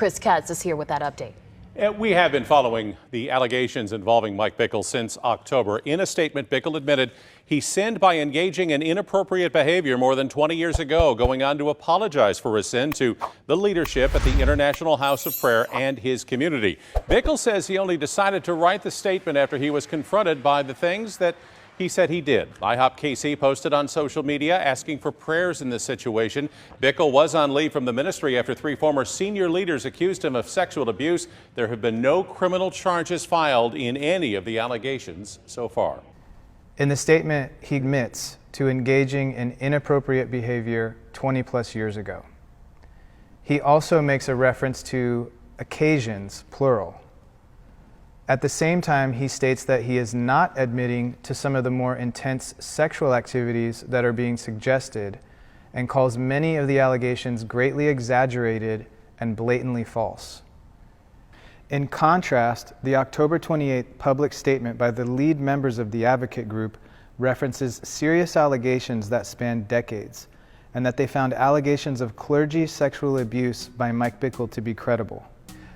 Chris Katz is here with that update. We have been following the allegations involving Mike Bickel since October. In a statement, Bickle admitted he sinned by engaging in inappropriate behavior more than 20 years ago, going on to apologize for his sin to the leadership at the International House of Prayer and his community. Bickle says he only decided to write the statement after he was confronted by the things that he said he did. IHOPKC posted on social media asking for prayers in this situation. Bickle was on leave from the ministry after 3 former senior leaders accused him of sexual abuse. There have been no criminal charges filed in any of the allegations so far. In the statement, he admits to engaging in inappropriate behavior 20+ years ago. He also makes a reference to occasions, plural. At the same time, he states that he is not admitting to some of the more intense sexual activities that are being suggested, and calls many of the allegations greatly exaggerated and blatantly false. In contrast, the October 28th public statement by the lead members of the advocate group references serious allegations that span decades, and that they found allegations of clergy sexual abuse by Mike Bickel to be credible.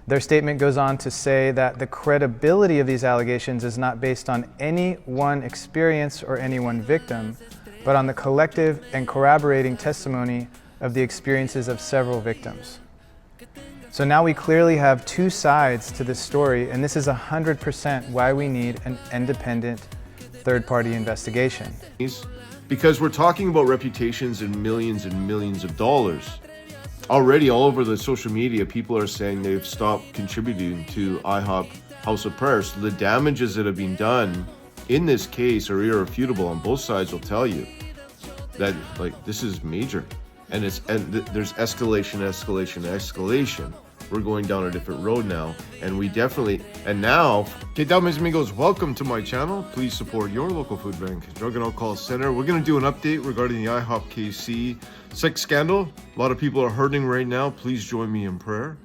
Their statement goes on to say that the credibility of these allegations is not based on any one experience or any one victim, but on the collective and corroborating testimony of the experiences of several victims. So now we clearly have 2 sides to this story, and this is 100% why we need an independent third-party investigation. Because we're talking about reputations and millions of dollars. Already all over the social media, people are saying they've stopped contributing to IHOP House of Prayer. So the damages that have been done in this case are irrefutable, and both sides will tell you that this is major. And there's escalation. We're going down a different road now, and we definitely, and now, ¿Qué tal, mis amigos? Welcome to my channel. Please support your local food bank, Drug and Alcohol Center. We're going to do an update regarding the IHOPKC sex scandal. A lot of people are hurting right now. Please join me in prayer.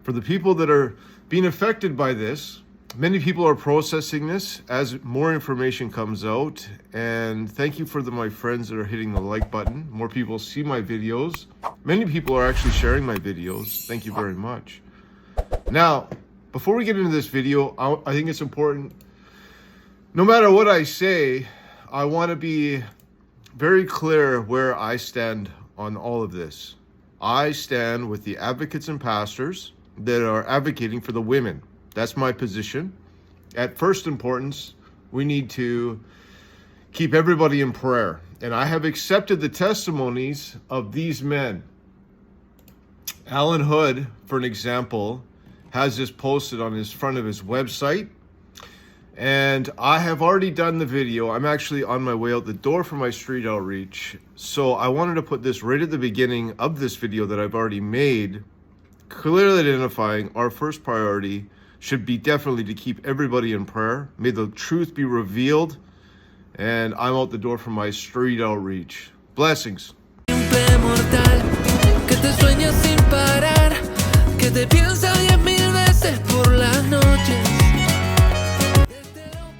For the people that are being affected by this, many people are processing this as more information comes out. And thank you for my friends that are hitting the like button. More people see my videos. Many people are actually sharing my videos. Thank you very much. Now, before we get into this video, I think it's important, no matter what I say, I want to be very clear where I stand on all of this. I stand with the advocates and pastors that are advocating for the women. That's my position. At first importance, we need to keep everybody in prayer. And I have accepted the testimonies of these men. Alan Hood, for an example, has this posted on his front of his website. And I have already done the video. I'm actually on my way out the door for my street outreach. So I wanted to put this right at the beginning of this video that I've already made, clearly identifying our first priority should be definitely to keep everybody in prayer. May the truth be revealed. And I'm out the door for my street outreach. Blessings.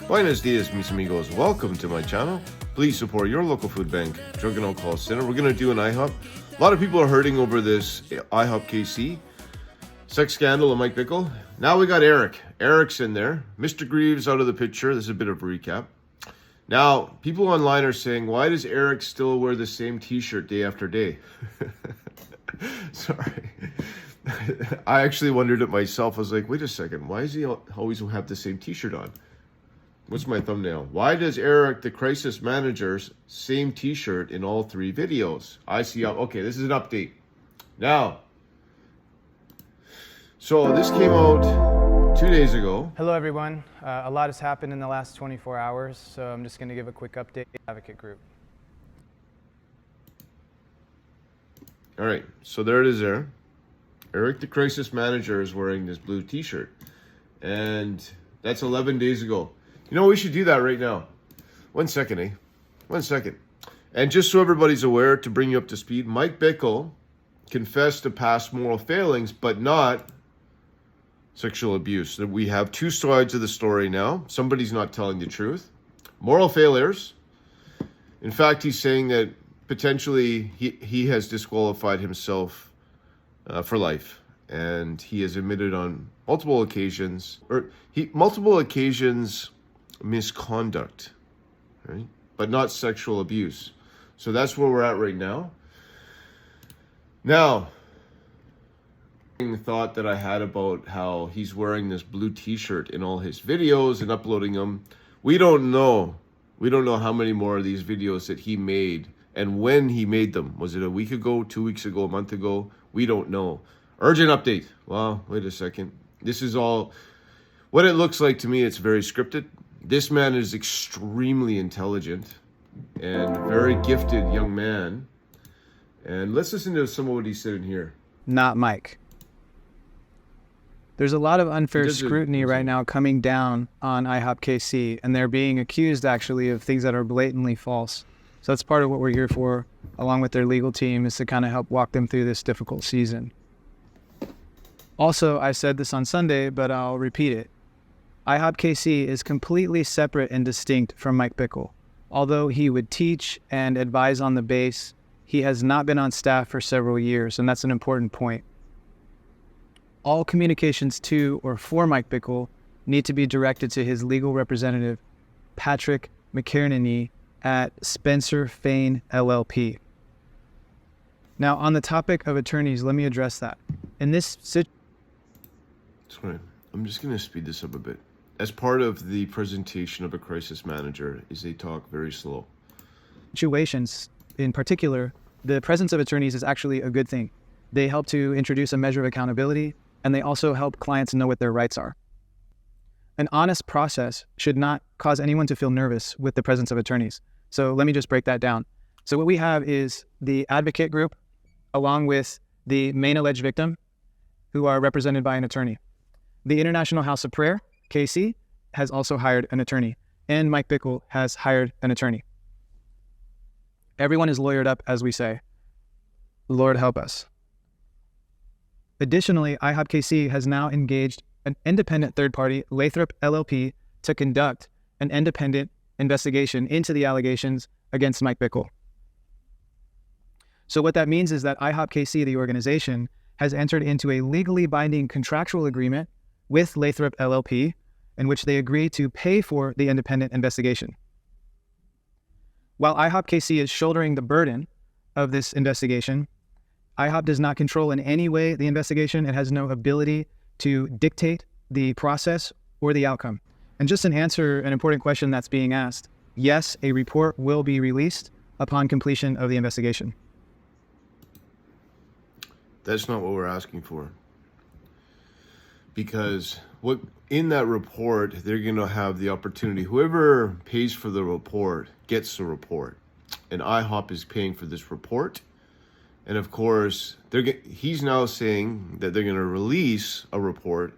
Buenos dias, mis amigos. Welcome to my channel. Please support your local food bank, Drug and Alcohol Center. We're going to do an IHOP. A lot of people are hurting over this IHOPKC sex scandal of Mike Bickel. Now we got Eric. Eric's in there. Mr. Greaves out of the picture. This is a bit of a recap. Now, people online are saying, why does Eric still wear the same t-shirt day after day? Sorry. I actually wondered it myself. I was like, wait a second. Why does he always have the same t-shirt on? What's my thumbnail? Why does Eric, the crisis manager's same t-shirt in all 3 videos? I see. Okay, this is an update. Now, so this came out 2 days ago. Hello everyone. A lot has happened in the last 24 hours, so I'm just going to give a quick update. Advocate group. All right, so there it is there. Eric, the crisis manager, is wearing this blue t-shirt. And that's 11 days ago. You know, we should do that right now. 1 second, eh? 1 second. And just so everybody's aware, to bring you up to speed, Mike Bickel confessed to past moral failings, but not sexual abuse. That we have 2 sides of the story now. Somebody's not telling the truth. Moral failures. In fact, he's saying that potentially he has disqualified himself for life. and he has admitted on multiple occasions, misconduct, right? But not sexual abuse. So that's where we're at right now. Now, thought that I had about how he's wearing this blue t-shirt in all his videos and uploading them. We don't know how many more of these videos that he made and when he made them. Was it a week ago, 2 weeks ago, a month ago? We don't know. Urgent update. Well, wait a second. This is all what it looks like to me. It's very scripted. This man is extremely intelligent and very gifted young man. And let's listen to some of what he said in here. Not Mike. There's a lot of unfair scrutiny right now coming down on IHOPKC, and they're being accused actually of things that are blatantly false. So that's part of what we're here for, along with their legal team, is to kind of help walk them through this difficult season. Also, I said this on Sunday, but I'll repeat it. IHOPKC is completely separate and distinct from Mike Bickel. Although he would teach and advise on the base, he has not been on staff for several years, and that's an important point. All communications to or for Mike Bickel need to be directed to his legal representative, Patrick McKernany, at Spencer Fain LLP. Now, on the topic of attorneys, let me address that. In this Sorry, I'm just going to speed this up a bit. As part of the presentation of a crisis manager is they talk very slow. Situations, in particular, the presence of attorneys is actually a good thing. They help to introduce a measure of accountability, and they also help clients know what their rights are. An honest process should not cause anyone to feel nervous with the presence of attorneys. So let me just break that down. So what we have is the advocate group, along with the main alleged victim, who are represented by an attorney. The International House of Prayer, KC, has also hired an attorney, and Mike Bickel has hired an attorney. Everyone is lawyered up, as we say. Lord help us. Additionally, IHOPKC has now engaged an independent third party, Lathrop LLP, to conduct an independent investigation into the allegations against Mike Bickel. So what that means is that IHOPKC, the organization, has entered into a legally binding contractual agreement with Lathrop LLP, in which they agree to pay for the independent investigation. While IHOPKC is shouldering the burden of this investigation, IHOP does not control in any way the investigation. It has no ability to dictate the process or the outcome. And just an important question that's being asked, yes, a report will be released upon completion of the investigation. That's not what we're asking for. Because what in that report, they're going to have the opportunity, whoever pays for the report gets the report. And IHOP is paying for this report. And of course, he's now saying that they're going to release a report,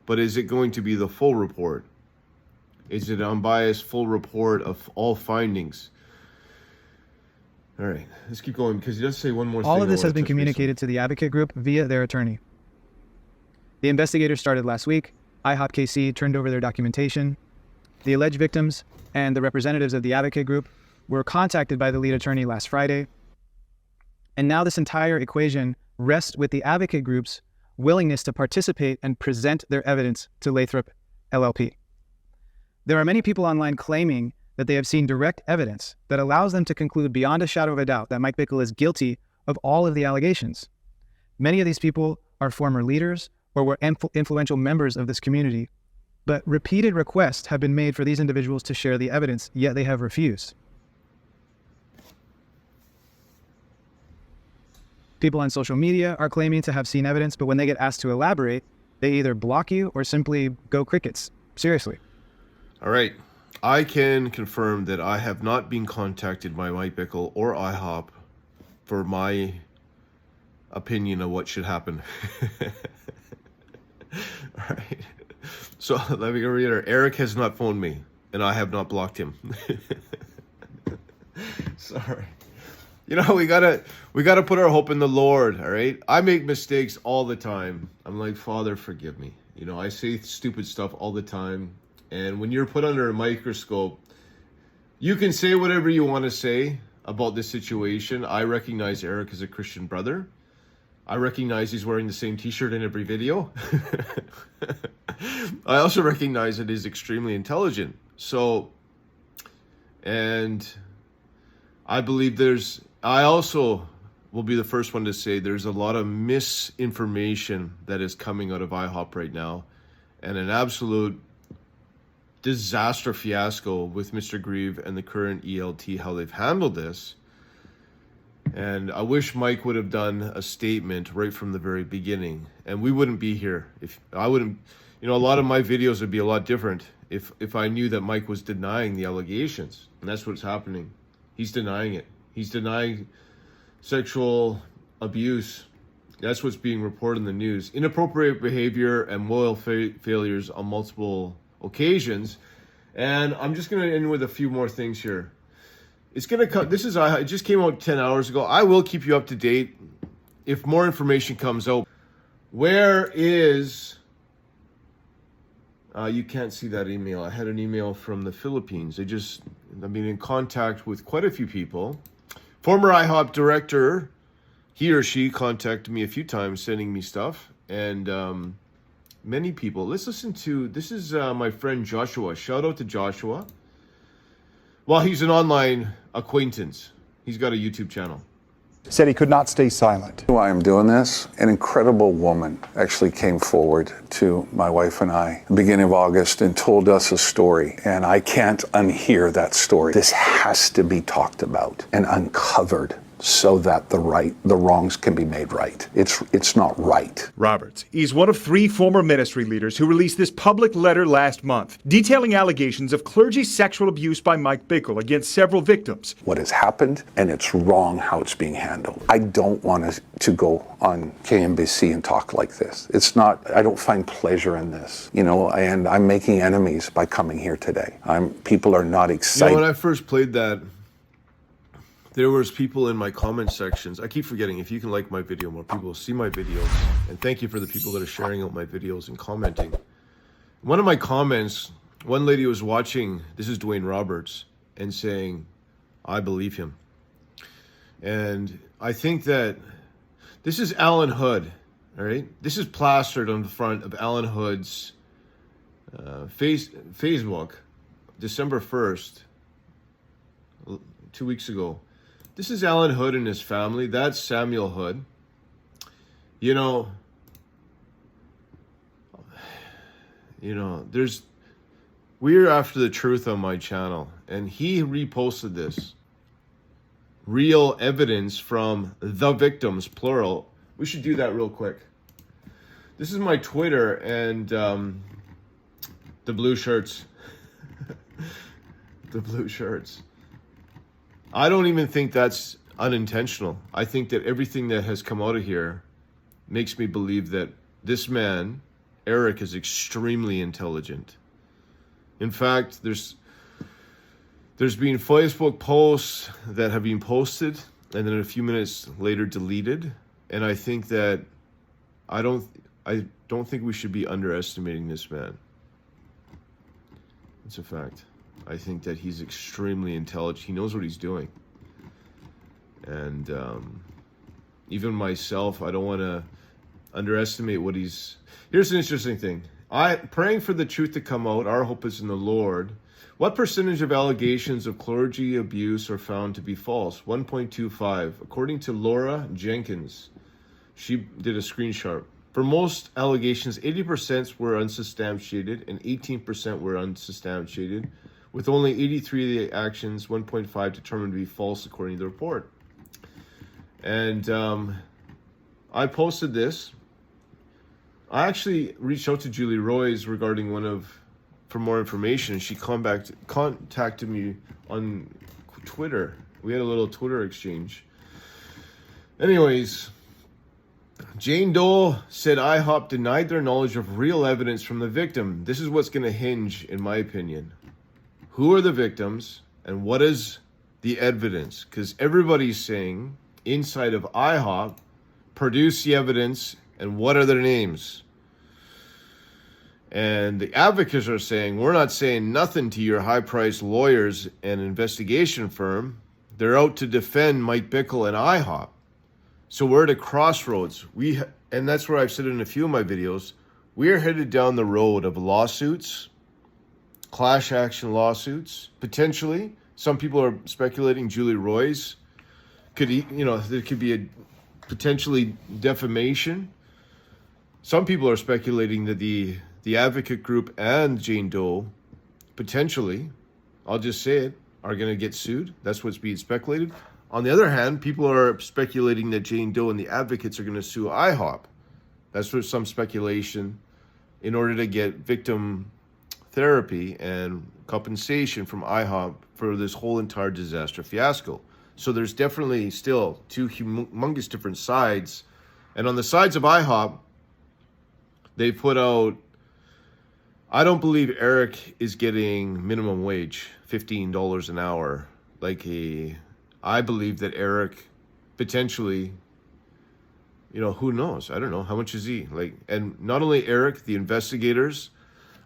but is it going to be the full report? Is it an unbiased full report of all findings? All right, let's keep going because he does say one more thing. All of this has been communicated to the advocate group via their attorney. The investigators started last week. IHOPKC turned over their documentation. The alleged victims and the representatives of the advocate group were contacted by the lead attorney last Friday. And now this entire equation rests with the advocate group's willingness to participate and present their evidence to Lathrop LLP. There are many people online claiming that they have seen direct evidence that allows them to conclude beyond a shadow of a doubt that Mike Bickel is guilty of all of the allegations. Many of these people are former leaders or were influential members of this community, but repeated requests have been made for these individuals to share the evidence, yet they have refused. People on social media are claiming to have seen evidence, but when they get asked to elaborate, they either block you or simply go crickets. Seriously. All right. I can confirm that I have not been contacted by Mike Bickel or IHOP for my opinion of what should happen. All right. So let me reiterate. Eric has not phoned me, and I have not blocked him. Sorry. You know, we gotta put our hope in the Lord, all right? I make mistakes all the time. I'm like, Father, forgive me. You know, I say stupid stuff all the time. And when you're put under a microscope, you can say whatever you want to say about this situation. I recognize Eric as a Christian brother. I recognize he's wearing the same t-shirt in every video. I also recognize that he's extremely intelligent. So, and I believe I also will be the first one to say there's a lot of misinformation that is coming out of IHOP right now, and an absolute disaster fiasco with Mr. Grieve and the current ELT, how they've handled this. And I wish Mike would have done a statement right from the very beginning, and we wouldn't be here. If I wouldn't, a lot of my videos would be a lot different if I knew that Mike was denying the allegations. And that's what's happening. He's denying it. He's denying sexual abuse. That's what's being reported in the news. Inappropriate behavior and moral failures on multiple occasions. And I'm just going to end with a few more things here. It's going to come. It just came out 10 hours ago. I will keep you up to date if more information comes out. Where is... you can't see that email. I had an email from the Philippines. I've been in contact with quite a few people. Former IHOP director, he or she contacted me a few times, sending me stuff. And many people. Let's listen to, this is my friend Joshua. Shout out to Joshua. Well, he's an online acquaintance. He's got a YouTube channel. Said he could not stay silent. Why I'm doing this, an incredible woman actually came forward to my wife and I at the beginning of August and told us a story, and I can't unhear that story. This has to be talked about and uncovered so that the wrongs can be made right. It's not right. Roberts, he's one of 3 former ministry leaders who released this public letter last month, detailing allegations of clergy sexual abuse by Mike Bickel against several victims. What has happened, and it's wrong how it's being handled. I don't want to go on KMBC and talk like this. I don't find pleasure in this, and I'm making enemies by coming here today. People are not excited. When I first played that, there was people in my comment sections. I keep forgetting, if you can like my video, more people will see my videos. And thank you for the people that are sharing out my videos and commenting. One of my comments, one lady was watching, this is Dwayne Roberts, and saying, I believe him. And I think that this is Alan Hood, all right? This is plastered on the front of Alan Hood's Facebook, December 1st, 2 weeks ago. This is Alan Hood and his family. That's Samuel Hood. We're after the truth on my channel, and he reposted this. Real evidence from the victims, plural. We should do that real quick. This is my Twitter, and the blue shirts. The blue shirts. I don't even think that's unintentional. I think that everything that has come out of here makes me believe that this man, Eric, is extremely intelligent. In fact, there's been Facebook posts that have been posted and then a few minutes later deleted. And I think that I don't think we should be underestimating this man. It's a fact. I think that he's extremely intelligent. He knows what he's doing. And even myself, I don't want to underestimate what he's... Here's an interesting thing. Praying for the truth to come out. Our hope is in the Lord. What percentage of allegations of clergy abuse are found to be false? 1.25. According to Laura Jenkins, she did a screenshot. For most allegations, 80% were unsubstantiated and 18% were unsubstantiated, with only 83 of the actions, 1.5, determined to be false according to the report. And I posted this. I actually reached out to Julie Royce regarding for more information. She contacted me on Twitter. We had a little Twitter exchange. Anyways, Jane Doe said IHOP denied their knowledge of real evidence from the victim. This is what's going to hinge, in my opinion. Who are the victims and what is the evidence? Because everybody's saying inside of IHOP, produce the evidence and what are their names? And the advocates are saying, we're not saying nothing to your high-priced lawyers and investigation firm. They're out to defend Mike Bickel and IHOP. So we're at a crossroads. And that's where I've said in a few of my videos, we are headed down the road of lawsuits, class action lawsuits, potentially. Some people are speculating Julie Roy's there could be a potentially defamation. Some people are speculating that the advocate group and Jane Doe potentially, I'll just say it, are going to get sued. That's what's being speculated. On the other hand, people are speculating that Jane Doe and the advocates are going to sue IHOP. That's for some speculation in order to get victim therapy and compensation from IHOP for this whole entire disaster fiasco. So there's definitely still two humongous different sides. And on the sides of IHOP, they put out, I don't believe Eric is getting minimum wage, $15 an hour. I believe that Eric potentially, who knows? I don't know. How much is he? And not only Eric, the investigators,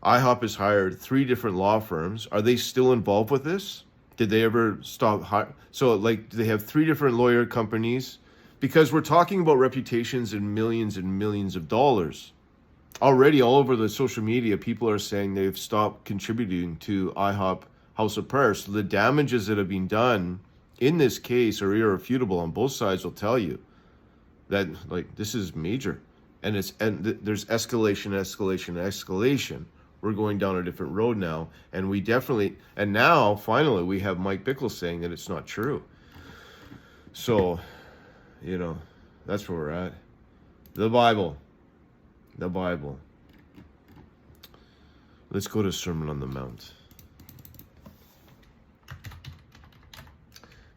IHOP has hired 3 different law firms. Are they still involved with this? Did they ever stop? So do they have 3 different lawyer companies? Because we're talking about reputations in millions and millions of dollars. Already all over the social media, people are saying they've stopped contributing to IHOP House of Prayer. So the damages that have been done in this case are irrefutable. On both sides will tell you that this is major. And there's escalation. We're going down a different road now. And now finally we have Mike Bickel saying that it's not true. So, that's where we're at. The Bible. Let's go to Sermon on the Mount.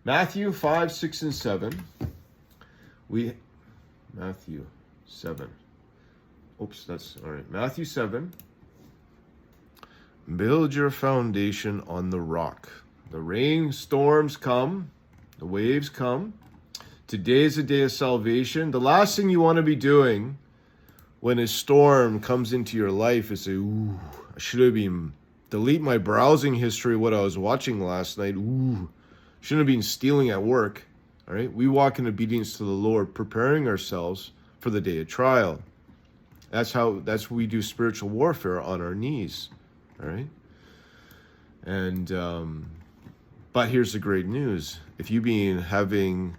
Matthew 5, 6, and 7. Matthew 7. Oops, that's all right. Matthew 7. Build your foundation on the rock. The rainstorms come, the waves come. Today is a day of salvation. The last thing you want to be doing when a storm comes into your life is say, ooh, I should have been, delete my browsing history, what I was watching last night. Ooh, shouldn't have been stealing at work. All right. We walk in obedience to the Lord, preparing ourselves for the day of trial. That's what we do spiritual warfare on our knees. All right. And, but here's the great news. If you've been having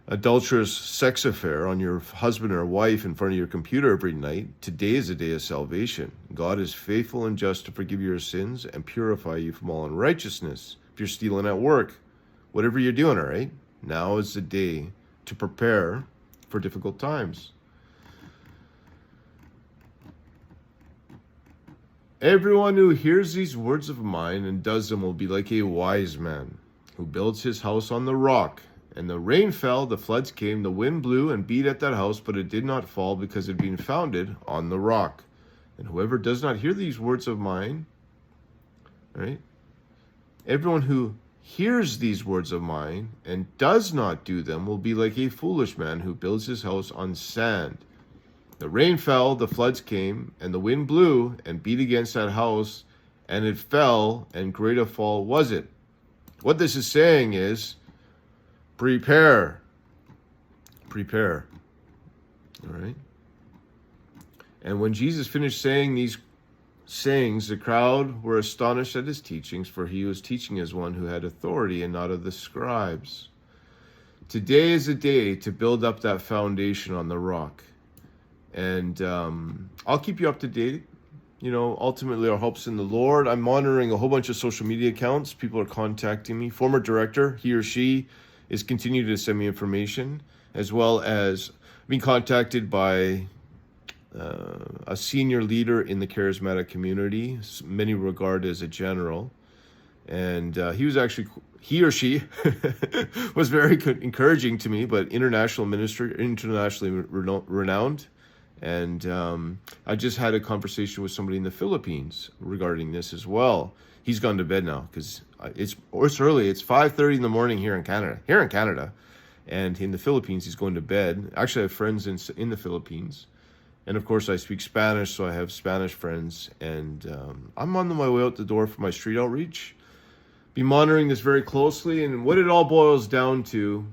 adulterous sex affair on your husband or wife in front of your computer every night, today is a day of salvation. God is faithful and just to forgive your sins and purify you from all unrighteousness. If you're stealing at work, whatever you're doing, all right, now is the day to prepare for difficult times. Everyone who hears these words of mine and does them will be like a wise man who builds his house on the rock. And the rain fell, the floods came, the wind blew and beat at that house, but it did not fall because it had been founded on the rock. And whoever does not hear these words of mine, right? Everyone who hears these words of mine and does not do them will be like a foolish man who builds his house on sand. The rain fell, the floods came, and the wind blew and beat against that house, and it fell, and great a fall was it. What this is saying is, prepare. All right? And when Jesus finished saying these sayings, the crowd were astonished at his teachings, for he was teaching as one who had authority and not of the scribes. Today is a day to build up that foundation on the rock. And I'll keep you up to date. Ultimately our hope's in the Lord. I'm monitoring a whole bunch of social media accounts. People are contacting me. Former director, he or she, is continuing to send me information, as well as being contacted by a senior leader in the charismatic community, many regard as a general. And he or she was very encouraging to me, but internationally renowned. And I just had a conversation with somebody in the Philippines regarding this as well. He's gone to bed now because it's early. It's 5:30 in the morning here in Canada. And in the Philippines, he's going to bed. Actually, I have friends in the Philippines. And of course, I speak Spanish, so I have Spanish friends. And I'm on my way out the door for my street outreach. Be monitoring this very closely. And what it all boils down to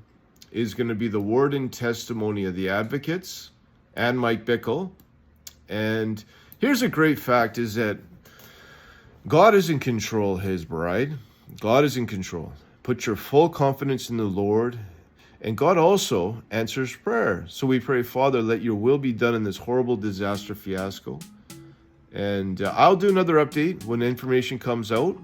is going to be the word and testimony of the advocates and Mike Bickel. And here's a great fact is that God is in control, his bride. God is in control. Put your full confidence in the Lord. And God also answers prayer. So we pray, Father, let your will be done in this horrible disaster fiasco. And I'll do another update when information comes out.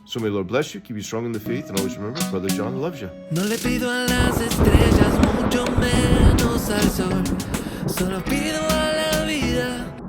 So may the Lord bless you, keep you strong in the faith, and always remember, Brother John loves you. No le pido a las estrellas, mucho menos al sol. Solo pido a la vida